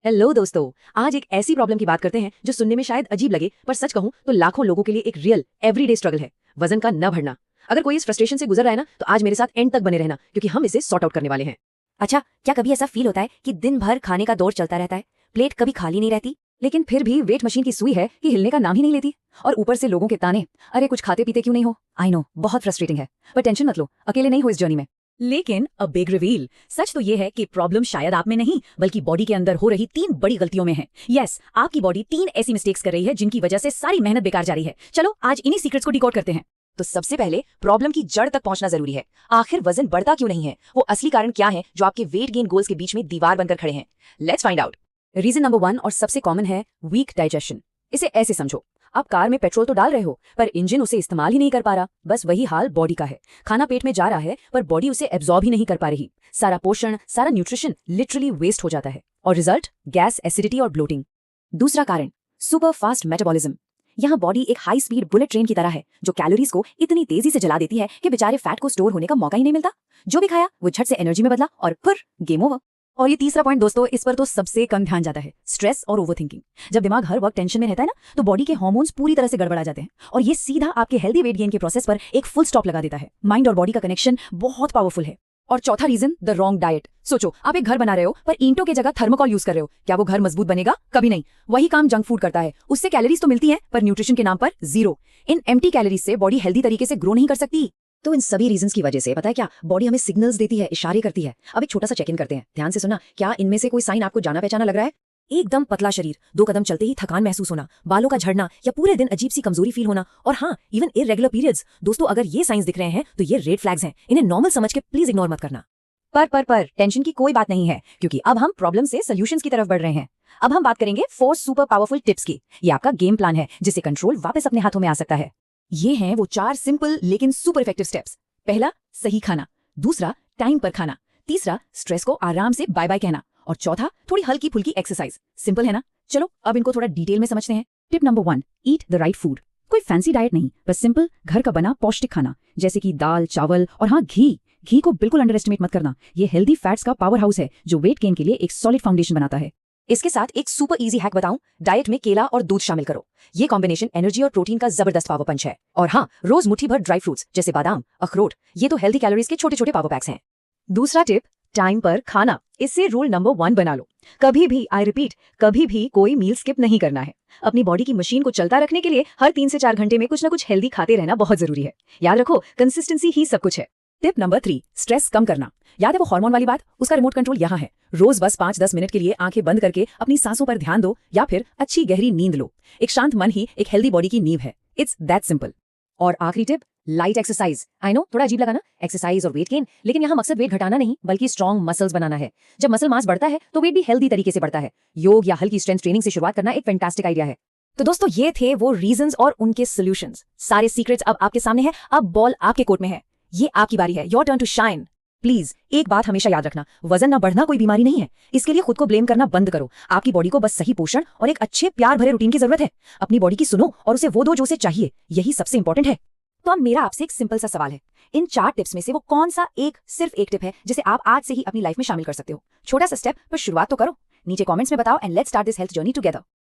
Hello दोस्तों। आज एक ऐसी प्रॉब्लम की बात करते हैं जो सुनने में शायद अजीब लगे, पर सच कहूं तो लाखों लोगों के लिए एक रियल एवरीडे स्ट्रगल है। वजन का न बढ़ना। अगर कोई इस फ्रस्ट्रेशन से गुजर रहा है ना, तो आज मेरे साथ एंड तक बने रहना, क्योंकि हम इसे सॉर्ट आउट करने वाले हैं। अच्छा, क्या कभी ऐसा फील होता है कि दिन भर खाने का दौर चलता रहता है, प्लेट कभी खाली नहीं रहती, लेकिन फिर भी वेट मशीन की सुई है कि हिलने का नाम ही नहीं लेती। और ऊपर से लोगों के ताने, अरे कुछ खाते पीते क्यों नहीं हो। आई नो, बहुत फ्रस्ट्रेटिंग है। पर टेंशन मत लो, अकेले नहीं हो इस जर्नी में। लेकिन अ बिग रिवील, सच तो ये है कि प्रॉब्लम शायद आप में नहीं बल्कि बॉडी के अंदर हो रही 3 बड़ी गलतियों में है। यस, आपकी बॉडी 3 ऐसी मिस्टेक्स कर रही है जिनकी वजह से सारी मेहनत बेकार जा रही है। चलो आज इन्हीं सीक्रेट्स को डिकोड करते हैं। तो सबसे पहले प्रॉब्लम की जड़ तक पहुंचना जरूरी है। आखिर वजन बढ़ता क्यों नहीं है, वो असली कारण क्या है जो आपके वेट गेन गोल्स के बीच में दीवार बनकर खड़े हैं। Let's find out. Reason number 1 और सबसे कॉमन है वीक डाइजेशन। इसे ऐसे समझो, आप कार में पेट्रोल तो डाल रहे हो, पर इंजन उसे इस्तेमाल ही नहीं कर पा रहा। बस वही हाल बॉडी का है। खाना पेट में जा रहा है, पर बॉडी उसे एब्जॉर्ब ही नहीं कर पा रही। सारा पोषण, सारा न्यूट्रिशन लिटरली वेस्ट हो जाता है, और रिजल्ट गैस, एसिडिटी और ब्लोटिंग। दूसरा कारण सुपर फास्ट मेटाबॉलिज्म। यहाँ बॉडी एक हाई स्पीड बुलेट ट्रेन की तरह है, जो कैलोरीज को इतनी तेजी से जला देती है कि बेचारे फैट को स्टोर होने का मौका ही नहीं मिलता। जो भी खाया वो झट से एनर्जी में बदला और फिर गेम ओवर। और ये तीसरा पॉइंट दोस्तों, इस पर तो सबसे कम ध्यान जाता है, स्ट्रेस और ओवरथिंकिंग। जब दिमाग हर वक्त टेंशन में रहता है ना, तो बॉडी के हार्मोन्स पूरी तरह से गड़बड़ा जाते हैं, और ये सीधा आपके हेल्दी वेट गेन के प्रोसेस पर एक फुल स्टॉप लगा देता है। माइंड और बॉडी का कनेक्शन बहुत पावरफुल है। और चौथा रीजन, द रॉन्ग डाइट। सोचो, आप एक घर बना रहे हो, पर ईंटों की जगह थर्मोकॉल यूज कर रहे हो। क्या वो घर मजबूत बनेगा? कभी नहीं। वही काम जंक फूड करता है। उससे कैलोरीज तो मिलती है, पर न्यूट्रिशन के नाम पर जीरो। इन एम्प्टी कैलोरीज से बॉडी हेल्दी तरीके से ग्रो नहीं कर सकती। तो इन सभी रीजंस की वजह से पता है क्या, बॉडी हमें सिग्नल्स देती है, इशारे करती है। अब एक छोटा सा चेक इन करते हैं, ध्यान से सुनना। क्या इनमें से कोई साइन आपको जाना पहचाना लग रहा है? एकदम पतला शरीर, 2 कदम चलते ही थकान महसूस होना, बालों का झड़ना, या पूरे दिन अजीब सी कमजोरी फील होना, और हाँ, इवन इरेगुलर पीरियड्स। दोस्तों, अगर ये साइंस दिख रहे हैं तो ये रेड फ्लैग्स हैं। इन्हें नॉर्मल समझ के प्लीज इग्नोर मत करना। पर टेंशन की कोई बात नहीं है, क्योंकि अब हम प्रॉब्लम से सॉल्यूशंस की तरफ बढ़ रहे हैं। अब हम बात करेंगे 4 सुपर पावरफुल टिप्स की। ये आपका गेम प्लान है, जिससे कंट्रोल वापस अपने हाथों में आ सकता है। ये हैं वो 4 सिंपल लेकिन सुपर इफेक्टिव स्टेप्स। पहला, सही खाना। दूसरा, टाइम पर खाना। तीसरा, स्ट्रेस को आराम से बाय बाय कहना। और चौथा, थोड़ी हल्की फुल्की एक्सरसाइज। सिंपल है ना? चलो अब इनको थोड़ा डिटेल में समझते हैं। Tip number 1, eat the right food. कोई फैंसी डाइट नहीं, बस सिंपल घर का बना पौष्टिक खाना, जैसे कि दाल, चावल और हाँ, घी को बिल्कुल अंडर एस्टिमेट मत करना। ये हेल्दी फैट्स का पावर हाउस है, जो वेट गेन के लिए एक सॉलिड फाउंडेशन बनाता है। इसके साथ एक सुपर इजी हैक बताऊं, डाइट में केला और दूध शामिल करो। ये कॉम्बिनेशन एनर्जी और प्रोटीन का जबरदस्त पावर पंच है। और हाँ, रोज मुट्ठी भर ड्राई फ्रूट्स जैसे बादाम, अखरोट, ये तो हेल्दी कैलोरीज के छोटे छोटे पावर पैक्स हैं। दूसरा टिप, टाइम पर खाना। इससे रूल नंबर 1 बना लो। कभी भी, आई रिपीट, कभी भी कोई मील स्किप नहीं करना है। अपनी बॉडी की मशीन को चलता रखने के लिए हर 3 से 4 घंटे में कुछ ना कुछ हेल्दी खाते रहना बहुत जरूरी है। याद रखो, कंसिस्टेंसी ही सब कुछ है। टिप नंबर 3, स्ट्रेस कम करना। याद है वो हार्मोन वाली बात? उसका रिमोट कंट्रोल यहाँ है। रोज बस 5-10 मिनट के लिए आंखें बंद करके अपनी सांसों पर ध्यान दो, या फिर अच्छी गहरी नींद लो। एक शांत मन ही एक हेल्दी बॉडी की नींव है। It's that simple. और आखिरी tip, light exercise. I know, थोड़ा अजीब लगा ना, एक्सरसाइज और वेट गेन, लेकिन यहाँ मकसद वेट घटाना नहीं, बल्कि स्ट्रॉन्ग मसल्स बनाना है। जब मसल मास बढ़ता है तो वेट भी हेल्दी तरीके से बढ़ता है। योग या हल्की स्ट्रेंथ ट्रेनिंग से शुरुआत करना एक फैंटास्टिक आइडिया है। तो दोस्तों, ये थे वो रीजंस और उनके सॉल्यूशंस। सारे सीक्रेट्स अब आपके सामने हैं। अब बॉल आपके कोर्ट में है। ये आपकी बारी है, your turn to shine. Please एक बात हमेशा याद रखना, वजन ना बढ़ना कोई बीमारी नहीं है। इसके लिए खुद को ब्लेम करना बंद करो। आपकी बॉडी को बस सही पोषण और एक अच्छे प्यार भरे रूटीन की जरूरत है। अपनी बॉडी की सुनो और उसे वो दो जो उसे चाहिए, यही सबसे इंपॉर्टेंट है। तो अब मेरा आपसे एक सिंपल सा सवाल है, इन 4 टिप्स में से वो कौन सा सिर्फ एक टिप है जिसे आप आज से ही अपनी लाइफ में शामिल कर सकते हो? छोटा सा स्टेप, पर शुरुआत तो करो। नीचे कमेंट्स में बताओ, and let's start this health journey together.